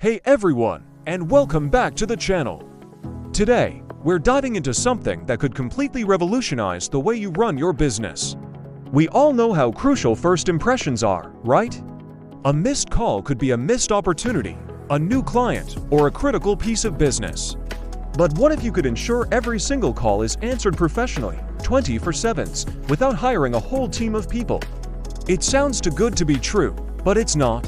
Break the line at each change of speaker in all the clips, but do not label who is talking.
Hey everyone, and welcome back to the channel. Today, we're diving into something that could completely revolutionize the way you run your business. We all know how crucial first impressions are, right? A missed call could be a missed opportunity, a new client, or a critical piece of business. But what if you could ensure every single call is answered professionally, 24/7, without hiring a whole team of people? It sounds too good to be true, but it's not.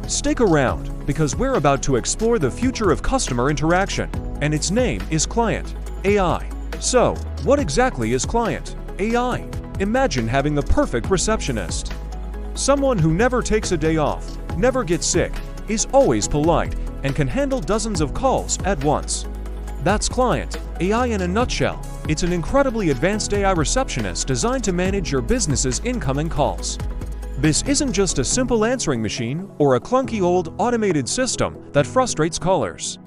Stick around, because we're about to explore the future of customer interaction, and its name is Qlient.ai. So, what exactly is Qlient.ai? Imagine having the perfect receptionist. Someone who never takes a day off, never gets sick, is always polite, and can handle dozens of calls at once. That's Qlient.ai in a nutshell. It's an incredibly advanced AI receptionist designed to manage your business's incoming calls. This isn't just a simple answering machine or a clunky old automated system that frustrates callers.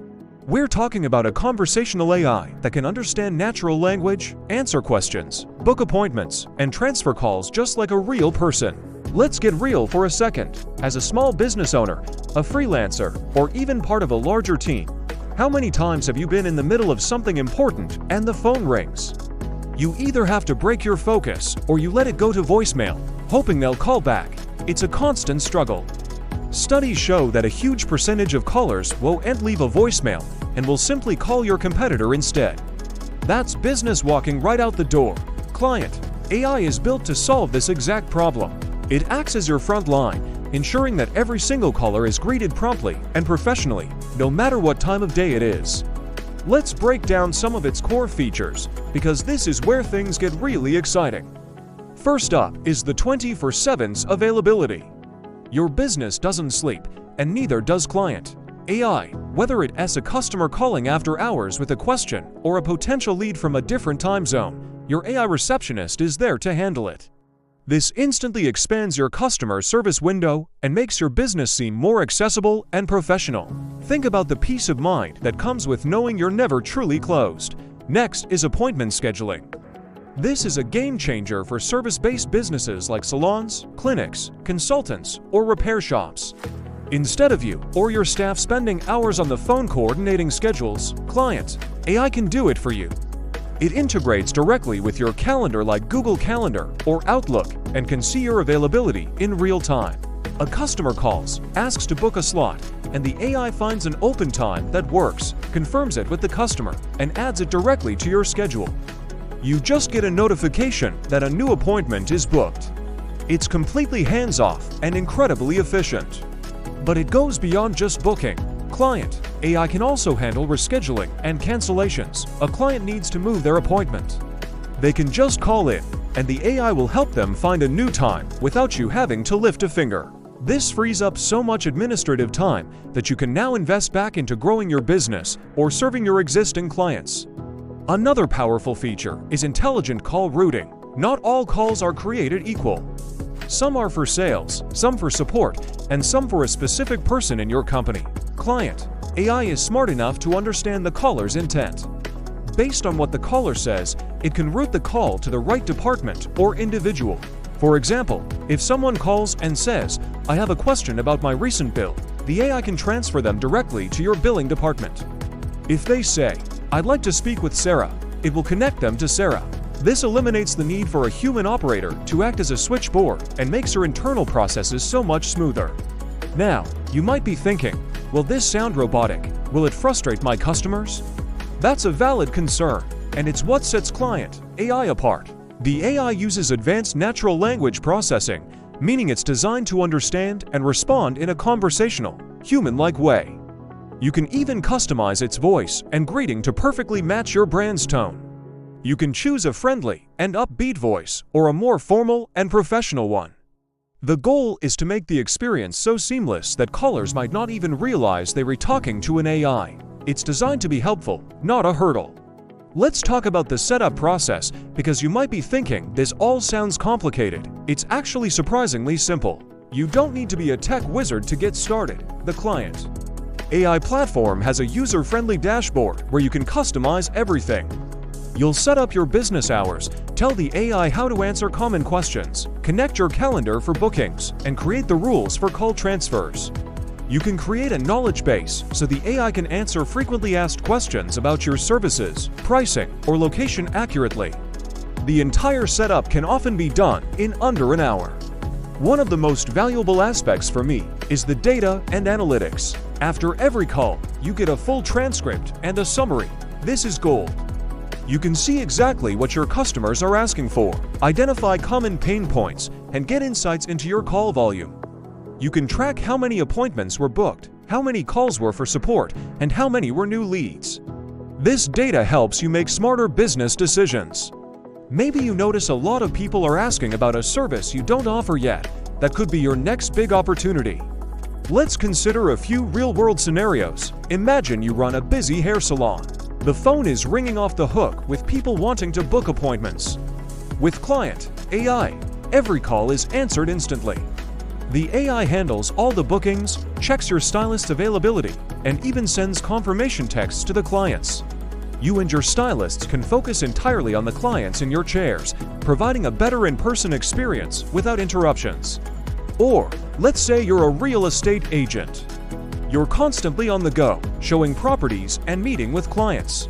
We're talking about a conversational AI that can understand natural language, answer questions, book appointments, and transfer calls just like a real person. Let's get real for a second. As a small business owner, a freelancer, or even part of a larger team, how many times have you been in the middle of something important and the phone rings? You either have to break your focus or you let it go to voicemail, hoping they'll call back. It's a constant struggle. Studies show that a huge percentage of callers won't leave a voicemail and will simply call your competitor instead. That's business walking right out the door. Qlient.ai is built to solve this exact problem. It acts as your front line, ensuring that every single caller is greeted promptly and professionally, no matter what time of day it is. Let's break down some of its core features, because this is where things get really exciting. First up is the 24/7 availability. Your business doesn't sleep, and neither does Qlient.ai. Whether it's a customer calling after hours with a question or a potential lead from a different time zone, your AI receptionist is there to handle it. This instantly expands your customer service window and makes your business seem more accessible and professional. Think about the peace of mind that comes with knowing you're never truly closed. Next is appointment scheduling. This is a game changer for service-based businesses like salons, clinics, consultants, or repair shops. Instead of you or your staff spending hours on the phone coordinating schedules, Qlient.ai can do it for you. It integrates directly with your calendar like Google Calendar or Outlook and can see your availability in real time. A customer calls, asks to book a slot, and the AI finds an open time that works, confirms it with the customer, and adds it directly to your schedule. You just get a notification that a new appointment is booked. It's completely hands-off and incredibly efficient. But it goes beyond just booking. Qlient.ai can also handle rescheduling and cancellations. A client needs to move their appointment. They can just call in, and the AI will help them find a new time without you having to lift a finger. This frees up so much administrative time that you can now invest back into growing your business or serving your existing clients. Another powerful feature is intelligent call routing. Not all calls are created equal. Some are for sales, some for support, and some for a specific person in your company. Qlient.ai is smart enough to understand the caller's intent. Based on what the caller says, it can route the call to the right department or individual. For example, if someone calls and says, "I have a question about my recent bill," the AI can transfer them directly to your billing department. If they say, "I'd like to speak with Sarah," it will connect them to Sarah. This eliminates the need for a human operator to act as a switchboard and makes your internal processes so much smoother. Now, you might be thinking, will this sound robotic? Will it frustrate my customers? That's a valid concern, and it's what sets Qlient.ai apart. The AI uses advanced natural language processing, meaning it's designed to understand and respond in a conversational, human-like way. You can even customize its voice and greeting to perfectly match your brand's tone. You can choose a friendly and upbeat voice or a more formal and professional one. The goal is to make the experience so seamless that callers might not even realize they were talking to an AI. It's designed to be helpful, not a hurdle. Let's talk about the setup process, because you might be thinking this all sounds complicated. It's actually surprisingly simple. You don't need to be a tech wizard to get started. The Qlient.ai platform has a user-friendly dashboard where you can customize everything. You'll set up your business hours, tell the AI how to answer common questions, connect your calendar for bookings, and create the rules for call transfers. You can create a knowledge base so the AI can answer frequently asked questions about your services, pricing, or location accurately. The entire setup can often be done in under an hour. One of the most valuable aspects for me is the data and analytics. After every call, you get a full transcript and a summary. This is gold. You can see exactly what your customers are asking for, identify common pain points, and get insights into your call volume. You can track how many appointments were booked, how many calls were for support, and how many were new leads. This data helps you make smarter business decisions. Maybe you notice a lot of people are asking about a service you don't offer yet. That could be your next big opportunity. Let's consider a few real-world scenarios. Imagine you run a busy hair salon. The phone is ringing off the hook with people wanting to book appointments. With Qlient.ai, every call is answered instantly. The AI handles all the bookings, checks your stylist's availability, and even sends confirmation texts to the clients. You and your stylists can focus entirely on the clients in your chairs, providing a better in-person experience without interruptions. Or, let's say you're a real estate agent. You're constantly on the go, showing properties and meeting with clients.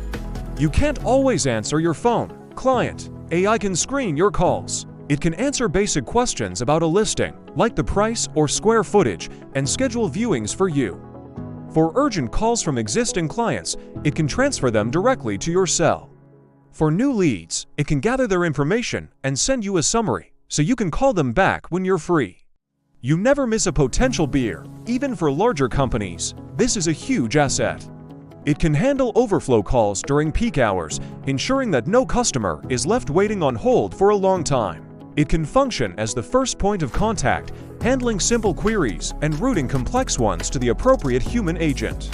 You can't always answer your phone. Qlient.ai can screen your calls. It can answer basic questions about a listing, like the price or square footage, and schedule viewings for you. For urgent calls from existing clients, it can transfer them directly to your cell. For new leads, it can gather their information and send you a summary, so you can call them back when you're free. You never miss a potential beer, even for larger companies. This is a huge asset. It can handle overflow calls during peak hours, ensuring that no customer is left waiting on hold for a long time. It can function as the first point of contact, handling simple queries and routing complex ones to the appropriate human agent.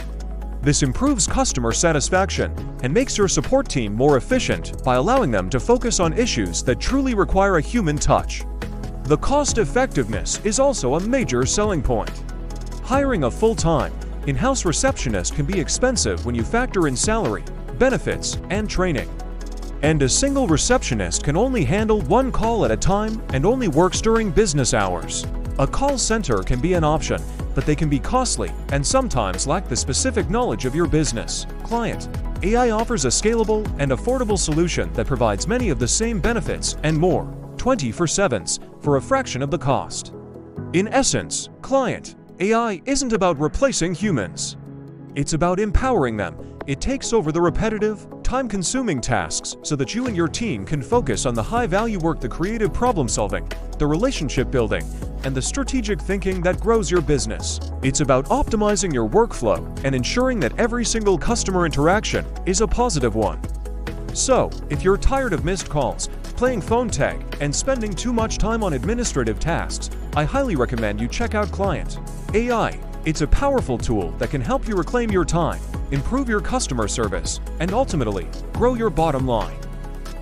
This improves customer satisfaction and makes your support team more efficient by allowing them to focus on issues that truly require a human touch. The cost effectiveness is also a major selling point. Hiring a full-time, in-house receptionist can be expensive when you factor in salary, benefits, and training. And a single receptionist can only handle one call at a time and only works during business hours. A call center can be an option, but they can be costly and sometimes lack the specific knowledge of your business. Qlient.ai offers a scalable and affordable solution that provides many of the same benefits and more, 24/7s, for a fraction of the cost. In essence, Qlient.ai isn't about replacing humans. It's about empowering them. It takes over the repetitive, time-consuming tasks so that you and your team can focus on the high-value work, the creative problem-solving, the relationship building, and the strategic thinking that grows your business. It's about optimizing your workflow and ensuring that every single customer interaction is a positive one. So, if you're tired of missed calls, playing phone tag, and spending too much time on administrative tasks, I highly recommend you check out Qlient.ai. It's a powerful tool that can help you reclaim your time, improve your customer service, and ultimately, grow your bottom line.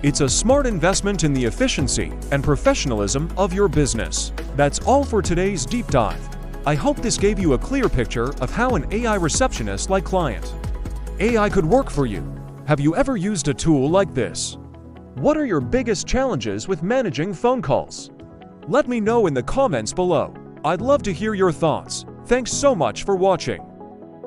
It's a smart investment in the efficiency and professionalism of your business. That's all for today's deep dive. I hope this gave you a clear picture of how an AI receptionist like Qlient.ai could work for you. Have you ever used a tool like this? What are your biggest challenges with managing phone calls? Let me know in the comments below. I'd love to hear your thoughts. Thanks so much for watching.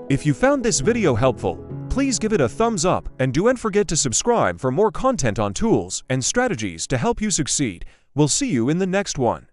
If you found this video helpful, please give it a thumbs up and don't forget to subscribe for more content on tools and strategies to help you succeed. We'll see you in the next one.